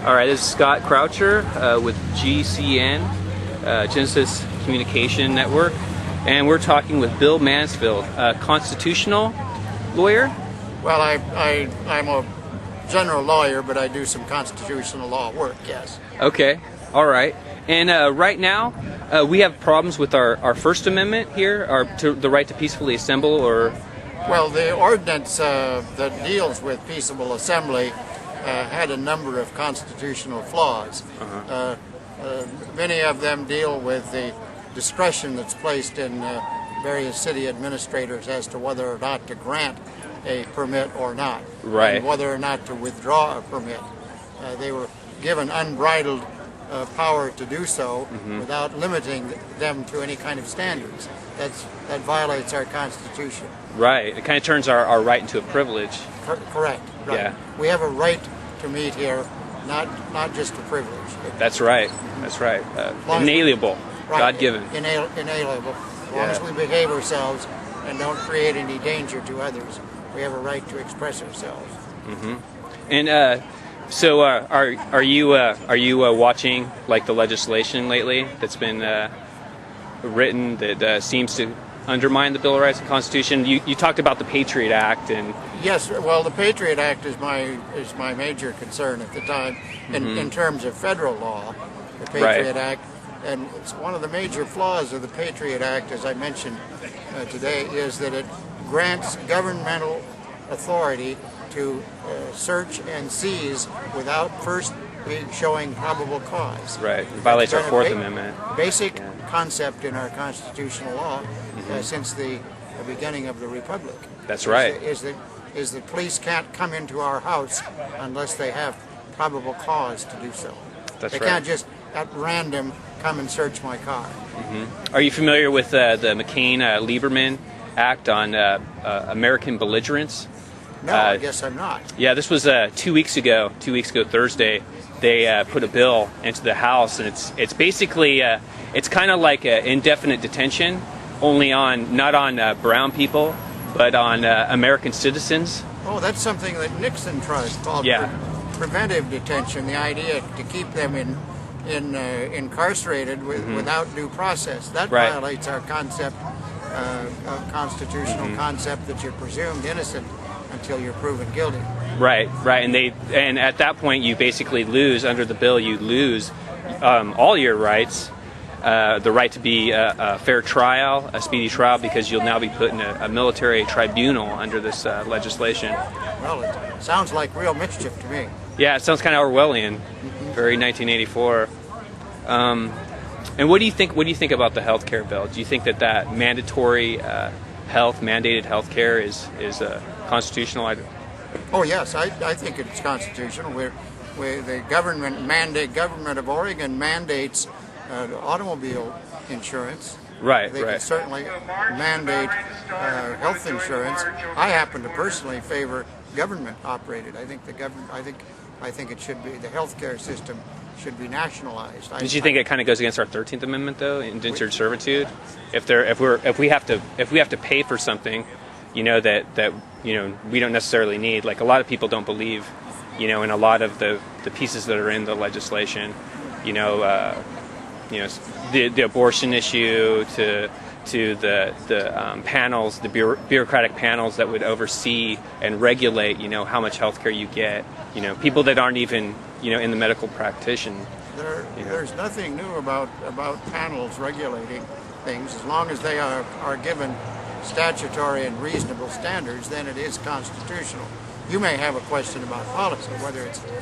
All right, this is Scott Croucher with GCN, Genesis Communication Network, and we're talking with Bill Mansfield, a constitutional lawyer. Well, I'm a general lawyer, but I do some constitutional law work, yes. Okay, all right. And right now, we have problems with our First Amendment here, the right to peacefully assemble, or... Well, the ordinance that deals with peaceable assembly had a number of constitutional flaws. Many of them deal with the discretion that's placed in various city administrators as to whether or not to grant a permit or not, right, and whether or not to withdraw a permit. They were given unbridled power to do so without limiting them to any kind of standards. That violates our Constitution. Right. It kind of turns our right into a privilege. Correct. Right. Yeah. We have a right to meet here, not just a privilege. That's right. That's right. Inalienable. Right. God-given. Inalienable. As long as we behave ourselves and don't create any danger to others, we have a right to express ourselves. And so, are you watching like the legislation lately that's been written that seems to undermine the Bill of Rights and Constitution? You talked about the Patriot Act, and yes, well, the Patriot Act is my major concern at the time in terms of federal law. The Patriot Act, and it's one of the major flaws of the Patriot Act, as I mentioned today, is that it grants governmental authority to search and seize without first showing probable cause. Right. It violates our Fourth Amendment. Basic concept in our constitutional law since the beginning of the Republic. That's right. Is that police can't come into our house unless they have probable cause to do so. That's they right. can't just at random come and search my car. Are you familiar with the McCain-Lieberman Act on American belligerence? No, I guess I'm not. Yeah, this was 2 weeks ago. 2 weeks ago Thursday, they put a bill into the House, and it's basically it's kind of like indefinite detention, only not on brown people, but on American citizens. Oh, that's something that Nixon tried, called preventive detention. The idea to keep them incarcerated without due process. That violates our concept, constitutional concept that you're presumed innocent until you're proven guilty. Right, and at that point you basically lose, under the bill, you lose all your rights, the right to be a fair trial, a speedy trial, because you'll now be put in a military tribunal under this legislation. Well, it sounds like real mischief to me. Yeah, it sounds kind of Orwellian, very 1984. And what do you think about the health care bill? Do you think that mandatory mandated health care is constitutional? Oh yes, I think it's constitutional. The government of Oregon mandates automobile insurance. They can certainly mandate health insurance. I happen to personally favor government operated. I think it should be, the health care system should be nationalized. Did you think it kind of goes against our 13th Amendment though, indentured servitude? If we have to pay for something, that we don't necessarily need. Like, a lot of people don't believe, in a lot of the pieces that are in the legislation. The abortion issue to the panels, the bureaucratic panels that would oversee and regulate, how much health care you get. People that aren't even, in the medical practitioner. There's nothing new about panels regulating things. As long as they are given statutory and reasonable standards, then it is constitutional. You may have a question about policy, whether it's the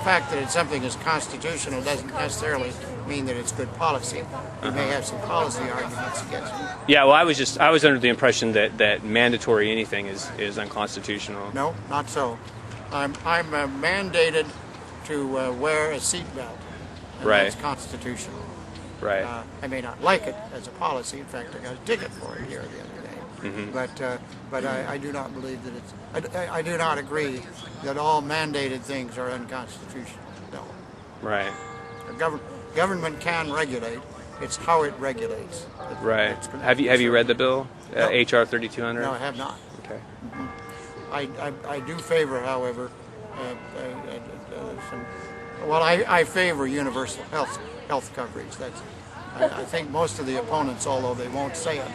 fact that something is constitutional doesn't necessarily mean that it's good policy. You may have some policy arguments against it. Yeah, well, I was under the impression that mandatory anything is unconstitutional. No, not so. I'm mandated to wear a seatbelt, and that's constitutional. Right. I may not like it as a policy. In fact, I got a ticket for it here the other day. But I do not believe that it's. I do not agree that all mandated things are unconstitutional. No. Right. Government can regulate. It's how it regulates. Right. Have you read the bill, No. HR 3200? No, I have not. Okay. I do favor, however, some Well, I favor universal health coverage. I think most of the opponents, although they won't say it,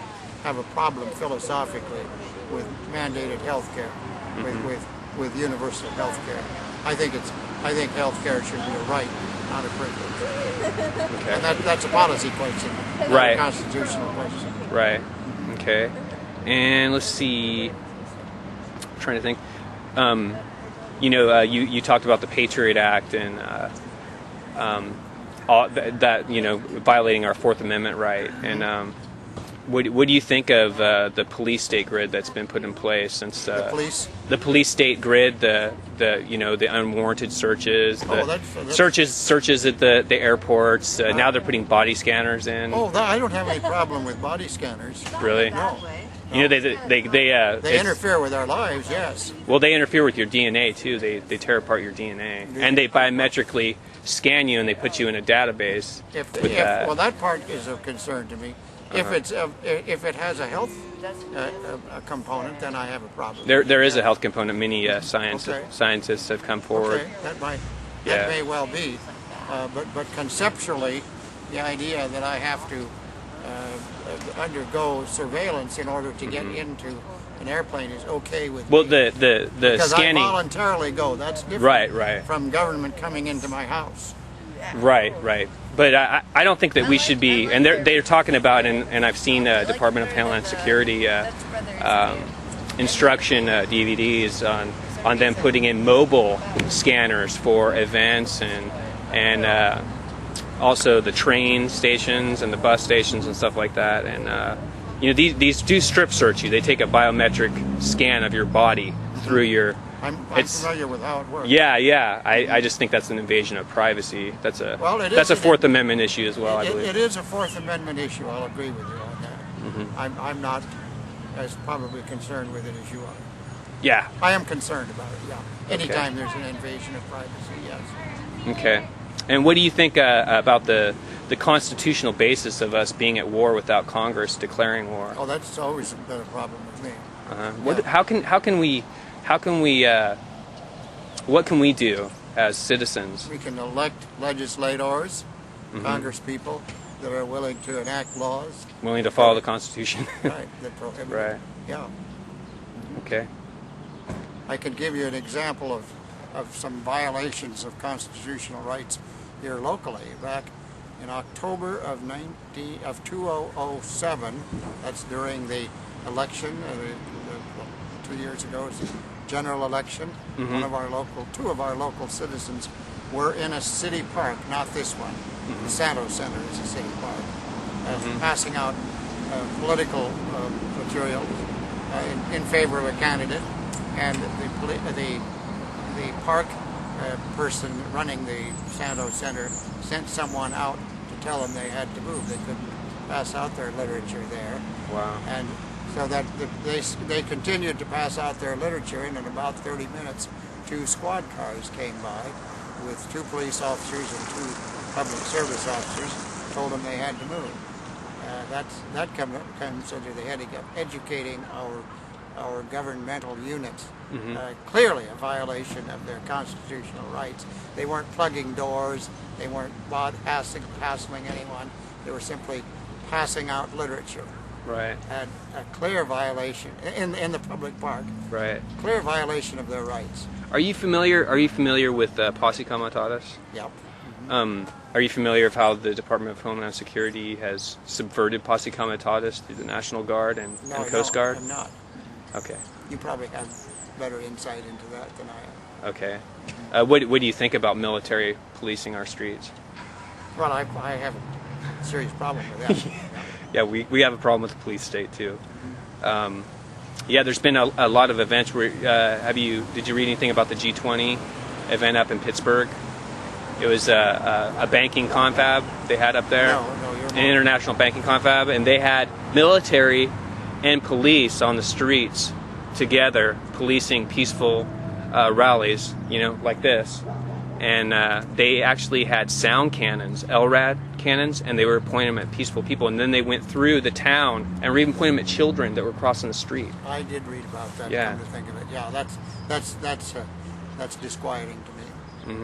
have a problem philosophically with mandated health care, with universal health care. I think health care should be a right, not a privilege. Okay. And that's a policy question, not right. a constitutional question. Right. Okay. And let's see. I'm trying to think. You talked about the Patriot Act and all that violating our Fourth Amendment right. And what do you think of the police state grid that's been put in place since the police state grid, the unwarranted searches, searches at the airports. Now they're putting body scanners in. I don't have any problem with body scanners. Really? No. They interfere with our lives, yes. Well, they interfere with your DNA too. They tear apart your DNA, and they biometrically scan you, and they put you in a database. Well, that part is of concern to me. If it has a health component, then I have a problem. There is a health component. Many scientists have come forward. Okay, that may well be, but conceptually, the idea that I have to undergo surveillance in order to get into an airplane is okay with me. The because scanning. I voluntarily go. That's different right. from government coming into my house. Right. But I don't think that we should be, and they're talking about, and I've seen Department of Homeland Security instruction DVDs on them putting in mobile scanners for events and also the train stations and the bus stations and stuff like that. And these do strip search you. They take a biometric scan of your body through your. I'm familiar with how it works. Yeah. I just think that's an invasion of privacy. That's a Fourth Amendment issue as well, I believe. It is a Fourth Amendment issue. I'll agree with you on that. I'm not as probably concerned with it as you are. Yeah. I am concerned about it, yeah. Anytime there's an invasion of privacy, yes. Okay. And what do you think about the constitutional basis of us being at war without Congress declaring war? Oh, that's always been a problem with me. What can we do as citizens? We can elect legislators, Congress people that are willing to enact laws. Willing to follow the Constitution. Right, that prohibit. Right. Yeah. Okay. I could give you an example of some violations of constitutional rights here locally. Back in October of 2007, that's during the election, 2 years ago, general election. Two of our local citizens were in a city park, not this one. The Santo Center is a city park, passing out political material in favor of a candidate, and the park person running the Santo Center sent someone out to tell them they had to move. They couldn't pass out their literature there. Wow. And so that they continued to pass out their literature, and in about 30 minutes, 2 squad cars came by with 2 police officers and 2 public service officers, told them they had to move. That comes under the heading of educating our governmental units. Clearly a violation of their constitutional rights. They weren't plugging doors, they weren't hassling anyone, they were simply passing out literature. Right. And a clear violation in the public park. Right. Clear violation of their rights. Are you familiar with Posse Comitatus? Yep. Are you familiar with how the Department of Homeland Security has subverted Posse Comitatus through the National Guard and Coast Guard? No, I'm not. Okay. You probably have better insight into that than I have. Okay. What do you think about military policing our streets? Well, I have a serious problem with that. Yeah, we have a problem with the police state too. There's been a lot of events where did you read anything about the G20 event up in Pittsburgh? It was a banking confab they had up there, an international banking confab, and they had military and police on the streets together policing peaceful rallies, like this. And they actually had sound cannons, LRAD cannons, and they were pointing them at peaceful people. And then they went through the town and were even pointing them at children that were crossing the street. I did read about that. Yeah. Come to think of it, yeah, that's disquieting to me.